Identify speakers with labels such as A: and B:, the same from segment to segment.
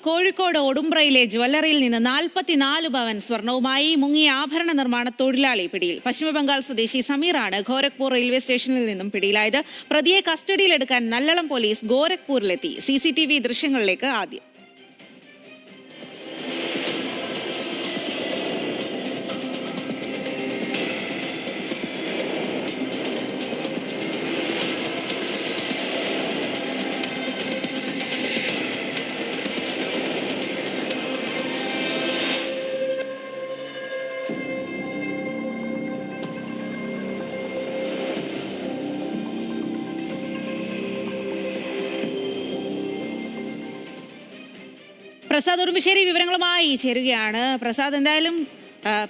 A: കോഴിക്കോട് ഒടുമ്പ്രയിലെ ജ്വല്ലറിയിൽ നിന്ന് 44 പവൻ സ്വർണവുമായി മുങ്ങിയ ആഭരണ നിർമ്മാണ തൊഴിലാളി പിടിയിൽ. പശ്ചിമബംഗാൾ സ്വദേശി സമീറാണ് ഗോരഖ്പൂർ റെയിൽവേ സ്റ്റേഷനിൽ നിന്നും പിടിയിലായത്. പ്രതിയെ കസ്റ്റഡിയിലെടുക്കാൻ നല്ലളം പോലീസ് ഗോരഖ്പൂരിലെത്തി. CCTV ദൃശ്യങ്ങളിലേക്ക് ആദ്യം. പ്രസാദ് ഉറുമ്പിശ്ശേരി വിവരങ്ങളുമായി ചേരുകയാണ്. പ്രസാദ്, എന്തായാലും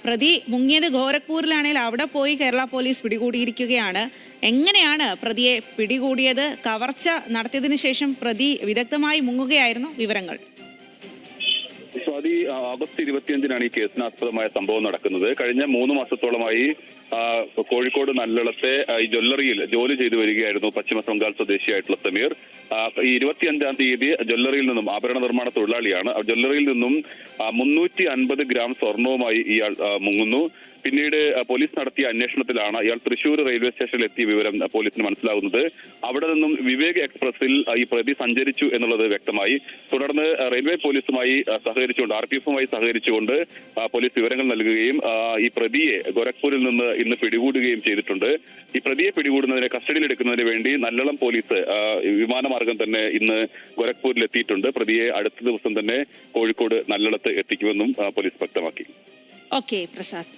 A: പ്രതി മുങ്ങിയത് ഗോരഖ്പൂരിലാണെങ്കിൽ അവിടെ പോയി കേരള പോലീസ് പിടികൂടിയിരിക്കുകയാണ്. എങ്ങനെയാണ് പ്രതിയെ പിടികൂടിയത്? കവർച്ച നടത്തിയതിനു ശേഷം പ്രതി വിദഗ്ധമായി മുങ്ങുകയായിരുന്നു. വിവരങ്ങൾ.
B: സ്വാതി, ഓഗസ്റ്റ് 25-നാണ് ഈ കേസിനാസ്പദമായ സംഭവം നടക്കുന്നത്. കഴിഞ്ഞ 3 മാസത്തോളമായി കോഴിക്കോട് നല്ലളത്തെ ഈ ജ്വല്ലറിയിൽ ജോലി ചെയ്തു വരികയായിരുന്നു പശ്ചിമ ബംഗാൾ സ്വദേശിയായിട്ടുള്ള സമീർ. ഈ 25-ാം തീയതി ജ്വല്ലറിയിൽ നിന്നും, ആഭരണ നിർമ്മാണ തൊഴിലാളിയാണ്, ജ്വല്ലറിയിൽ നിന്നും 350 ഗ്രാം സ്വർണവുമായി ഇയാൾ മുങ്ങുന്നു. പിന്നീട് പോലീസ് നടത്തിയ അന്വേഷണത്തിലാണ് ഇയാൾ തൃശൂർ റെയിൽവേ സ്റ്റേഷനിൽ എത്തിയ വിവരം പോലീസിന് മനസ്സിലാകുന്നത്. അവിടെ നിന്നും വിവേക് എക്സ്പ്രസിൽ ഈ പ്രതി സഞ്ചരിച്ചു എന്നുള്ളത് വ്യക്തമായി. തുടർന്ന് റെയിൽവേ പോലീസുമായി സഹകരിച്ചുകൊണ്ട്, RPF-ഉമായി സഹകരിച്ചുകൊണ്ട് പോലീസ് വിവരങ്ങൾ നൽകുകയും ഈ പ്രതിയെ ഗോരഖ്പൂരിൽ നിന്ന് ഇന്ന് പിടികൂടുകയും ചെയ്തിട്ടുണ്ട്. ഈ പ്രതിയെ പിടികൂടുന്നതിന്, കസ്റ്റഡിയിലെടുക്കുന്നതിന് വേണ്ടി നല്ലളം പോലീസ് വിമാനമാർഗം തന്നെ ഇന്ന് ഗോരഖ്പൂരിൽ എത്തിയിട്ടുണ്ട്. പ്രതിയെ അടുത്ത ദിവസം തന്നെ കോഴിക്കോട് നല്ലളത്ത് എത്തിക്കുമെന്നും പോലീസ് വ്യക്തമാക്കി.
A: ഓക്കെ പ്രസാദ്.